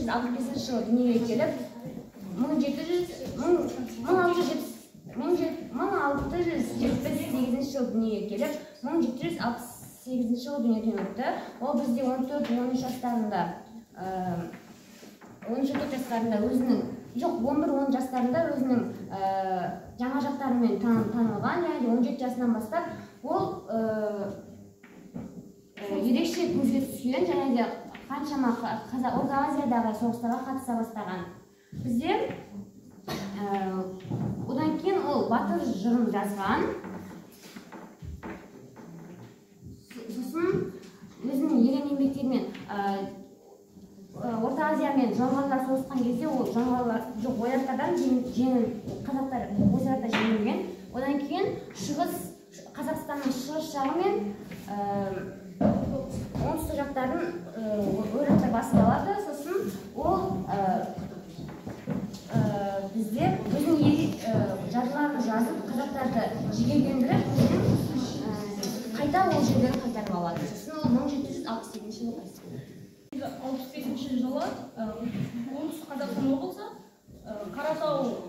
1765 жылы дүниеге келіп, 1678 жылы дүниеге келіп, 1768 жылы дүниеден өтті. Ол бізде 14-13 жастарында, 13-14 жастарында өзінің, жоқ 11-10 жастарында өзінің жаңа жақтарымен танылған, яғни 17 жасынан бастап ол ерекше көзге түскен, және де қаншама Орта Азиядағы соғыстарға қатыса бастаған. Бізде одан кейін ол батыр жырын жазған. Сосын өзінің ерен еңбектерімен Орта Азиямен жоңғарлар соғысқан кезде ол жоңғарлар жоқ ойраттардан жеңіл, қазақтар ойраттар жеңілген. Одан кейін Қазақстанның шығыс жағы мен оңтүстік жақтарын ойраттар басып алады. Сосын ол бізде өзінің жырларын жазып, қазақтарды жігерлендіріп, қайта ол жерлерін қайтарып алады. Сосын ол 1768 жылы қайтыс болды. 65 жылы оңтүстік Қазақстан облысы Қаратау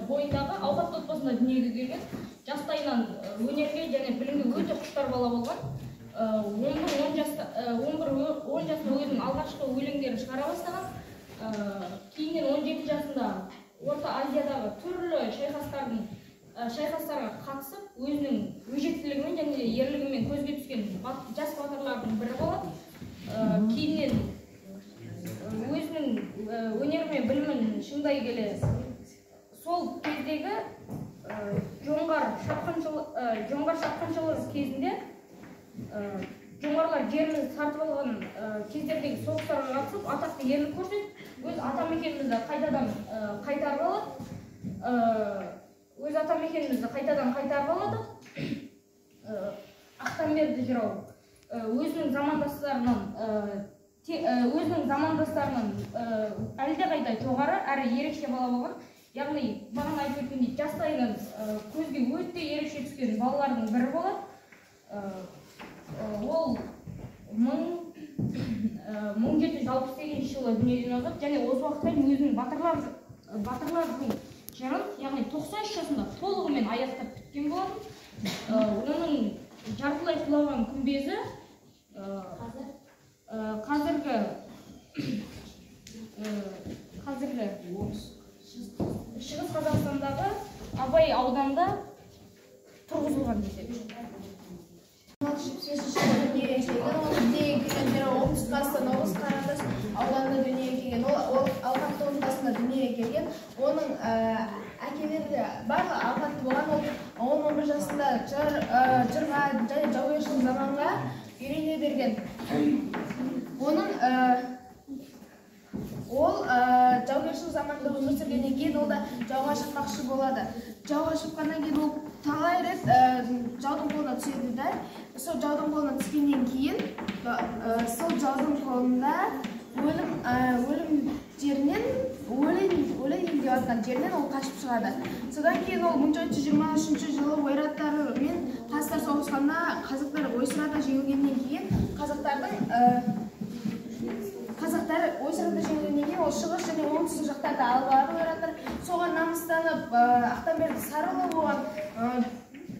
бойындағы ауқатты отбасында дүниеге келген. Жастайынан өнерге және білімге өте құштар бала болған. 11-10 жасында өзінің алғашқы өлеңдерін шығара бастаған. Кейіннен 17 жасында Орта Азиядағы түрлі шайқастарға қатысып, өзінің өжеттілігімен және ерлігімен көзге түскен жас батырлардың бірі болады. Кейіннен өзінің өнері мен білімін шыңдай келе, сол кездегі жоңғар шапқыншылығы кезінде жоңғарлар жерін сатып алған кездердегі соғыстарға қатысып, атақты ерлік көрсетіп, өз атамекенімізді қайтадан қайтарып алады. Ақтамберді жырау өзінің замандастарынан әлдеқайда жоғары әрі ерекше бала болған. Яғни бағана айтып өткендей жастайынан көзге өте ерекше түскен балалардың бірі болады. Ол 1768 жылы дүниеден озып, және осы уақытқа дейін өзінің батырлардың жырын, яғни 93 жасында толығымен аяқтап біткен болатын. Оның жартылай құлаған күмбезі қазіргі Шығыс Қазақстандағы Абай ауданында тұрғызылған десек. 1675 жылы дүниеге келген, ол дүниеге келгендері оңтүстік Қазақстан облысы Қаратау ауданында дүниеге келген. Ол ауқатты отбасында дүниеге келген. Оның әкелері де барлығы ауқатты болған. Ол 10-11 жасында жырға және жаугершілік заманға үйрене берген. Ол жаугершілік заманда өмір сүргеннен кейін ол да жауға шықпақшы болады. Жауға шыққаннан кейін ол талай рет жаудың қолына түседі де, сол жаудың қолына түскеннен кейін сол жаудың қолында өлім жерінен, өлең деп атқан жерінен ол қашып шығады. Содан кейін ол 1723 жылы ойраттармен қазақтар соғысқанда қазақтар ойсырата жеңілгеннен кейін ол шығыс және оңтүстік жақтарды алып алады ойраттар. Соған намыстанып Ақтамберді Сарыұлы оған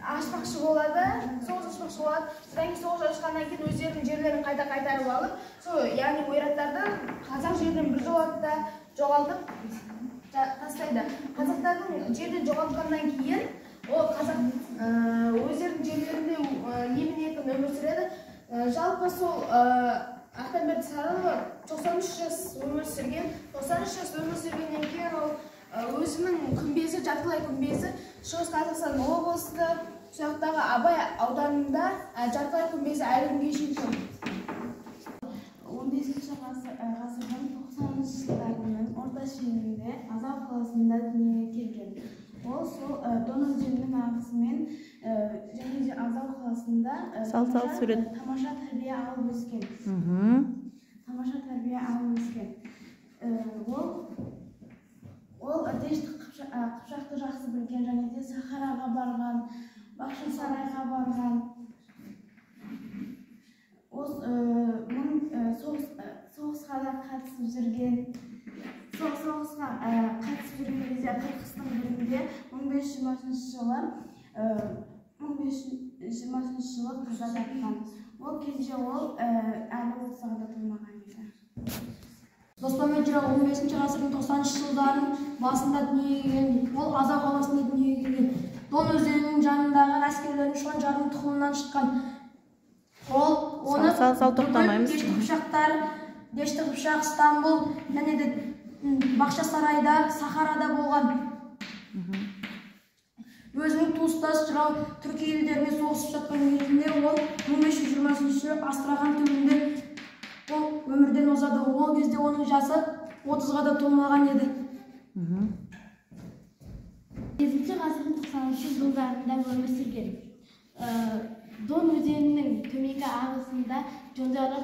ашпақшы болады, соғыс ашпақшы болады. Содан кейін соғыс ашқаннан кейін өздерінің жерлерін қайта қайтарып алып, яғни ойраттарды қазақ жерінен біржолата жоғалтып тастайды. Қазақтардың жерден жоғалтқаннан кейін ол қазақ өздерінің жерлерінде емін-еркін өмір сүреді. Жалпы сол Ақтамберді Сарыұлы 93 жас өмір сүрген. 93 жас өмір сүргеннен кейін ол өзінің күмбезі, жартылай күмбезі Шығыс Қазақстан облысы жақтағы Абай ауданында жартылай күмбезі әлі күнге шейін тұр. 15-ші ғасырдың 90-шы жылдарының орта шенінде Азау қаласында дүниеге келген. Ол сол донор желінің ағысымен және де Азау қаласында тамаша тәрбие алып өскен. Ол дәшті қыпшақты жақсы білген, және де Сахараға барған, Бақшын сарайға барған. Соғысқа да қатысып жүрген. соғысқа қатысып жүрген кезде қырғызстан бірінде 1520 жылы 1520 жылы қаза тапқан. Ол кезде ол әлі 30-ға да толмаған еді. Доспамбет жырау 15 ғасырдың 90 жылдарының басында дүниеге келген. Ол Азау қаласында дүниеге келген. Дон өзенінің жанындағы әскерлердің шонжардың тұқымынан шыққан. Ол оны Дешті Қыпшақтар, Дешті Қыпшақ, Стамбул және де Бақшасарайда, Сахарада болған. Өзінің туыстас жырау түркі елдеріне соғысып жатқан кезінде ол 1520 жылы Астрахан түбінде ол өмірден озады. Ол кезде оның жасы 30-ға да толмаған еді. 8 ғасырдың 90 жылдарында өмір сүрген. Дон өзенінің төменгі ағысында жонжалар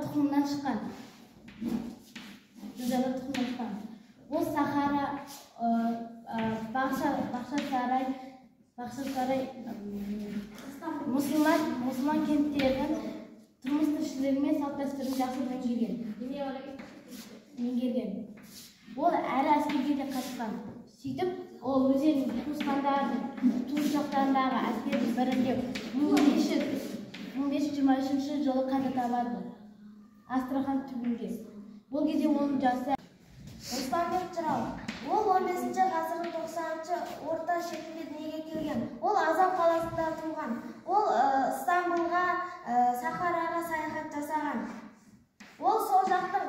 тұқымынан шыққан. Ол Сахара, Бақшасарай, мұсылман кенттерінің тұрмыс тіршілігі мен салт-дәстүрін жақсы меңгерген. Ол әрі әскерге де қатысқан. Сөйтіп, ол өзінің туысқандарындағы әскердің бірінде 1523 жылы қаза табады. Астрахан түбінде. Бұл кезде оның жасы Доспамбет жырау. Ол 15 ғасырдың 90 орта шетінде дүниеге келген. Ол Азау қаласында туған. Ол Стамбулға, Сахараға саяхат жасаған. Ол сол жақтың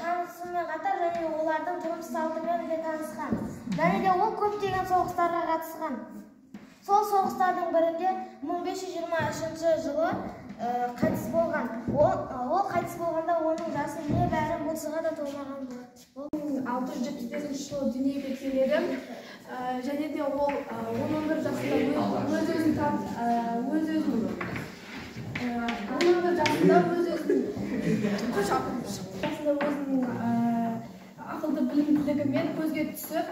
танысымен қатар және олардың тұрмыс салтымен де танысқан. Және де ол көптеген соғыстарға қатысқан. Сол соғыстардың бірінде 1523 жылы қайтыс болған. Ол қайтыс болғанда оның жасы небәрі 30-ға да толмаған болады. 675 жылы дүниеге келеді. Және де ол 11 жасында өзінің ақылды білімділігімен көзге түсіп